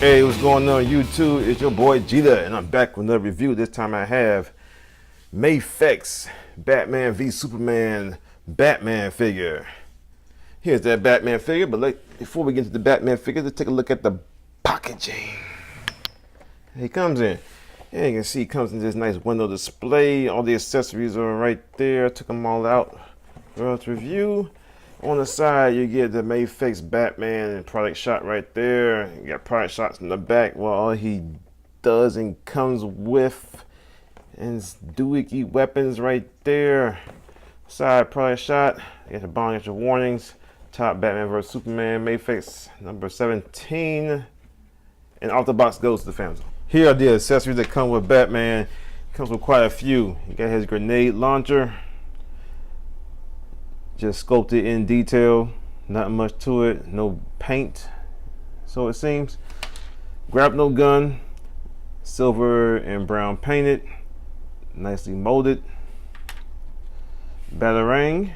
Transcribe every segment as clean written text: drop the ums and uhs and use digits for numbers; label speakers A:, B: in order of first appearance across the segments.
A: Hey, what's going on YouTube? It's your boy Jita, and I'm back with another review. This time I have MAFEX Batman v Superman Batman figure. Here's that Batman figure, but before we get to the Batman figure, let's take a look at the packaging. He comes in. Yeah, you can see he comes in this nice window display. All the accessories are right there. I took them all out for us to review. On the side, you get the MAFEX Batman product shot right there. You got product shots in the back. Well, all he does and comes with is doohickey weapons right there. Side product shot. You got the bottom, extra warnings. Top Batman vs Superman MAFEX number 17. And off the box goes to the family. Here are the accessories that come with Batman. Comes with quite a few. You got his grenade launcher. Just sculpted in detail, not much to it, no paint, so it seems. Grapnel gun, silver and brown painted, nicely molded. Batarang,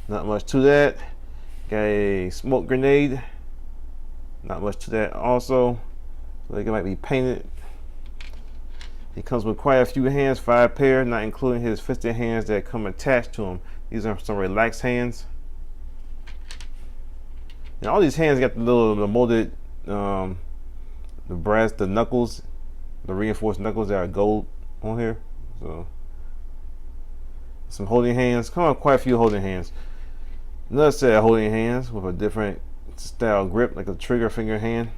A: not much to that. Got a smoke grenade, not much to that also. So it might be painted. He comes with quite a few hands, 5 pair, not including his fisted hands that come attached to him. These are some relaxed hands. And all these hands got the molded, the brass, the knuckles, the reinforced knuckles that are gold on here. So some holding hands. Come on, quite a few holding hands. Another set of holding hands with a different style grip, like a trigger finger hand.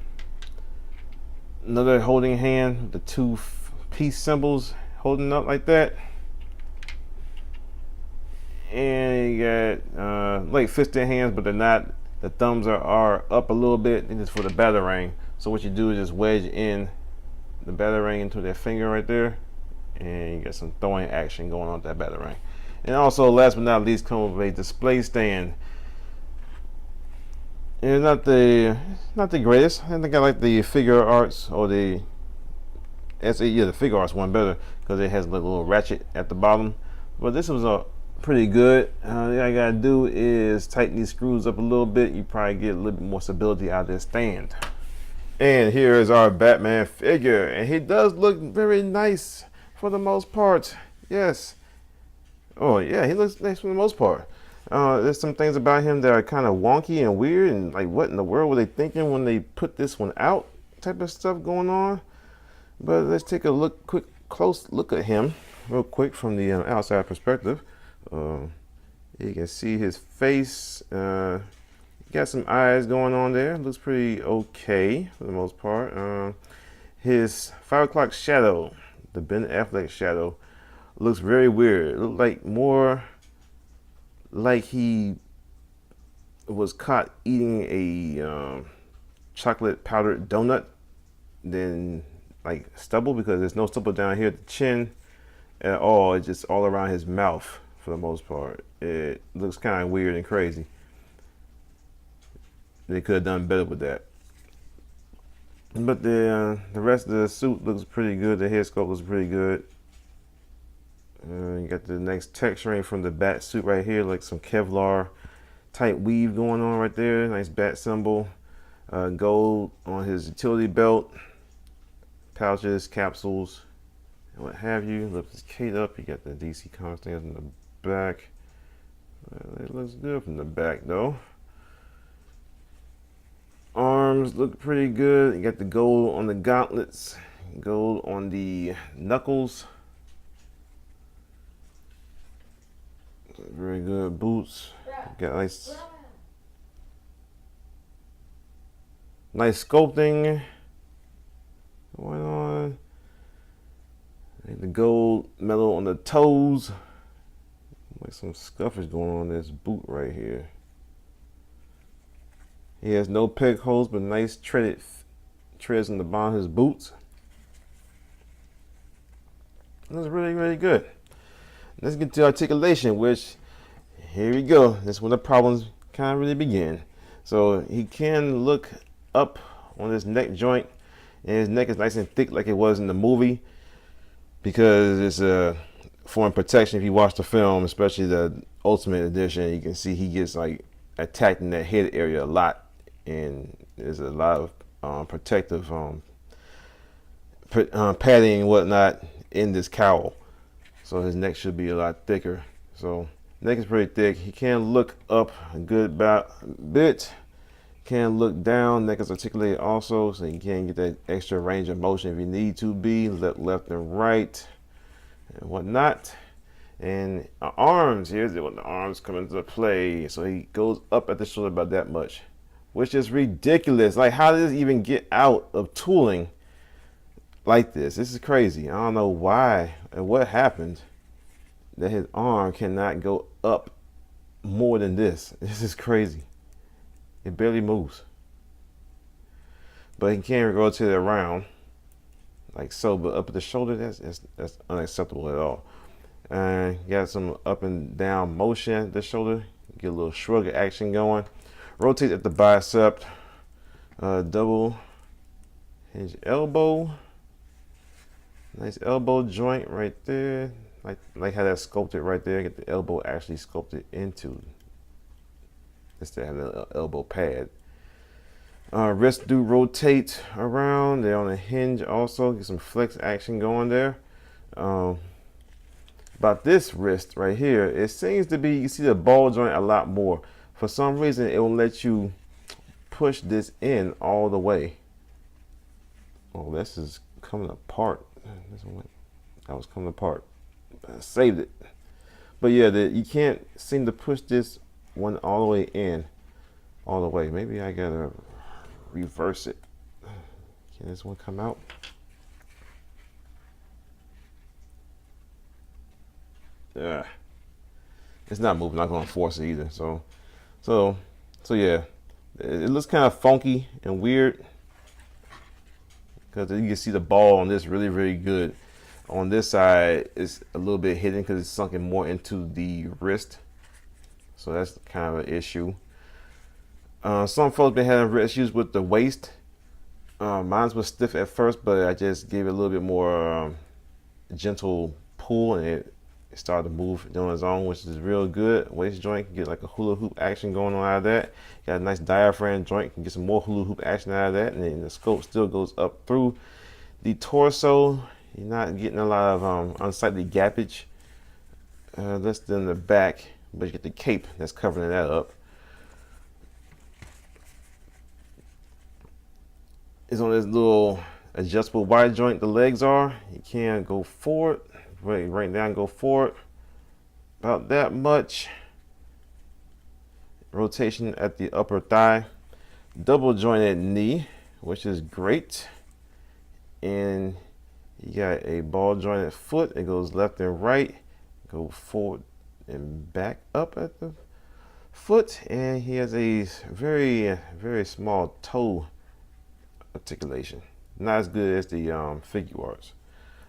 A: Another holding hand with the 2 peace symbols holding up like that. And you got like fisted hands, but they're not. The thumbs are up a little bit, and it's for the batarang. So what you do is just wedge in the batarang into that finger right there, and you got some throwing action going on with that batarang. And also, last but not least, come with a display stand. And it's not the greatest. I think I like the figure arts, or the the figure arts one better because it has a little ratchet at the bottom. But this was pretty good. All I gotta do is tighten these screws up a little bit. You probably get a little bit more stability out of this stand. And here is our Batman figure, and he does look very nice for the most part. Yes. Oh yeah, he looks nice for the most part. There's some things about him that are kind of wonky and weird, and like, what in the world were they thinking when they put this one out? Type of stuff going on. But let's take a close look at him real quick from the outside perspective. You can see his face. Got some eyes going on there. Looks pretty okay for the most part. His 5 o'clock shadow, the Ben Affleck shadow, looks very weird. It looked like more like he was caught eating a chocolate powdered donut than like stubble, because there's no stubble down here at the chin at all. It's just all around his mouth for the most part. It looks kind of weird and crazy. They could have done better with that. But the rest of the suit looks pretty good. The head sculpt looks pretty good. You got the nice texturing from the bat suit right here, like some Kevlar type weave going on right there. Nice bat symbol. Gold on his utility belt. Pouches, capsules, and what have you. Lift his cape up. You got the DC Comics things in the back. It looks good from the back though. Arms look pretty good. You got the gold on the gauntlets, gold on the knuckles. Very good boots. Got nice sculpting going on. The gold metal on the toes. Like some scuff is going on this boot right here. He has no peg holes, but nice treads on the bottom of his boots. That's really, really good. Let's get to articulation, which, here we go. That's when the problems kind of really begin. So he can look up on his neck joint, and his neck is nice and thick like it was in the movie, because it's a form protection. If you watch the film, especially the Ultimate Edition, you can see he gets like attacked in that head area a lot, and There's a lot of protective padding and whatnot in this cowl, so his neck should be a lot thicker. So neck is pretty thick. He can look up a good bit. Can look down. Neck is articulated also, so you can get that extra range of motion if you need to be left and right and whatnot. And arms, here's when the arms come into play. So he goes up at the shoulder about that much, which is ridiculous. Like, how does this even get out of tooling like this? This is crazy. I don't know why and what happened that his arm cannot go up more than this. This is crazy. It barely moves. But he can rotate it around like so, but up at the shoulder, that's unacceptable at all. And got some up and down motion at the shoulder. Get a little shrug action going. Rotate at the bicep. Double hinge elbow. Nice elbow joint right there. Like how that's sculpted right there. Get the elbow actually sculpted into instead of having an elbow pad. Wrists do rotate around. They're on a hinge also. Get some flex action going there. About this wrist right here, it seems to be, you see the ball joint a lot more. For some reason, it will let you push this in all the way. Oh, this is coming apart. That was coming apart. I saved it. But yeah, you can't seem to push this one all the way in, all the way. Maybe I gotta reverse it. Can this one come out? Yeah, it's not moving. Not gonna force it either. So yeah, it looks kind of funky and weird because you can see the ball on this really good. On this side, it's a little bit hidden because it's sunken more into the wrist. So that's kind of an issue. Some folks been having issues with the waist. Mine was stiff at first, but I just gave it a little bit more gentle pull, and it started to move on its own, which is real good. Waist joint can get like a hula hoop action going on out of that. Got a nice diaphragm joint, can get some more hula hoop action out of that, and then the scope still goes up through the torso. You're not getting a lot of unsightly gappage, less than the back, but you get the cape that's covering that up. It's on this little adjustable wide joint. The legs are. You can go forward, right down, go forward, about that much. Rotation at the upper thigh. Double jointed knee, which is great, and you got a ball jointed foot. It goes left and right, go forward and back up at the foot, and he has a very small toe articulation. Not as good as the figure arts.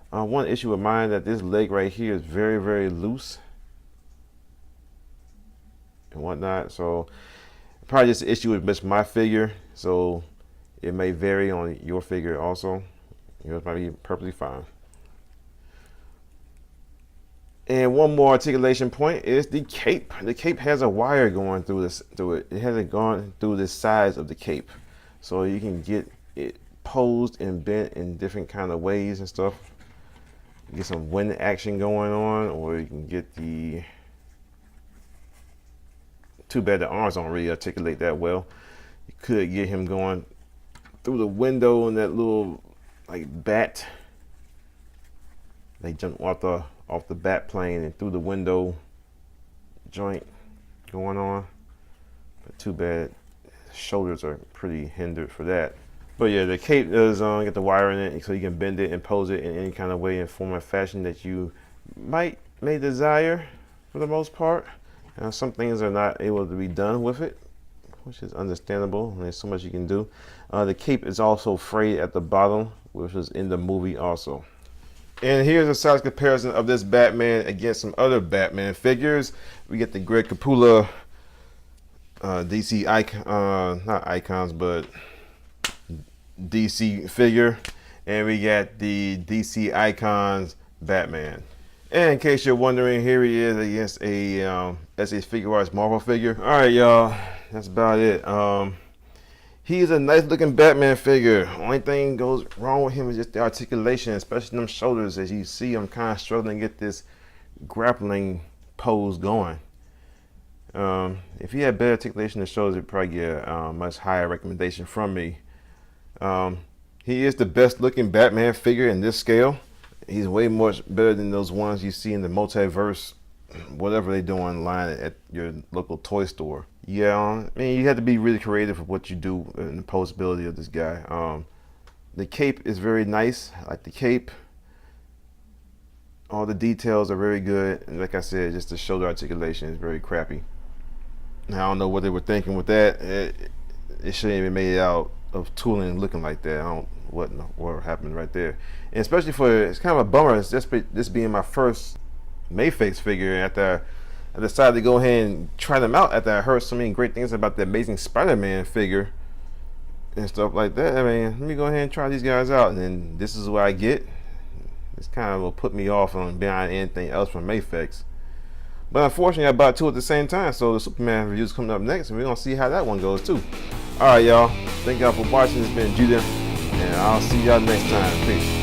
A: One issue with mine that this leg right here is very loose and whatnot. So probably just an issue with my figure. So it may vary on your figure also. Yours might be perfectly fine. And one more articulation point is the cape. The cape has a wire going through it. It hasn't gone through the sides of the cape, so you can get it posed and bent in different kind of ways and stuff. Get some wind action going on, or you can get the. Too bad the arms don't really articulate that well. You could get him going through the window and that little like bat. They jump off the bat plane and through the window joint going on. But too bad shoulders are pretty hindered for that. But yeah, the cape does get the wire in it, so you can bend it and pose it in any kind of way and form and fashion that you may desire for the most part. Some things are not able to be done with it, which is understandable. There's so much you can do. The cape is also frayed at the bottom, which is in the movie also. And here's a size comparison of this Batman against some other Batman figures. We get the Greg Capullo DC icon, not icons, but DC figure, and we got the DC Icons Batman. And in case you're wondering, here he is against a as a figure arts Marvel figure. All right, y'all, that's about it. He's a nice looking Batman figure. Only thing goes wrong with him is just the articulation, especially them shoulders. As you see, I'm kind of struggling to get this grappling pose going. If he had better articulation in the shoulders, he'd probably get a much higher recommendation from me. He is the best looking Batman figure in this scale. He's way much better than those ones you see in the multiverse, whatever they do online at your local toy store. Yeah, I mean, you have to be really creative with what you do in the posability of this guy. The cape is very nice. I like the cape. All the details are very good. And like I said, just the shoulder articulation is very crappy. Now, I don't know what they were thinking with that. It shouldn't even made it out of tooling looking like that. I don't what happened right there. And especially for, it's kind of a bummer. It's just this being my first MAFEX figure after I decided to go ahead and try them out after I heard so many great things about the Amazing Spider-Man figure and stuff like that. I mean, let me go ahead and try these guys out, and then this is what I get. This kind of will put me off on buying anything else from MAFEX. But unfortunately, I bought two at the same time, so the Superman review is coming up next, and we're going to see how that one goes too. Alright, y'all. Thank y'all for watching. It's been Judah, and I'll see y'all next time. Peace.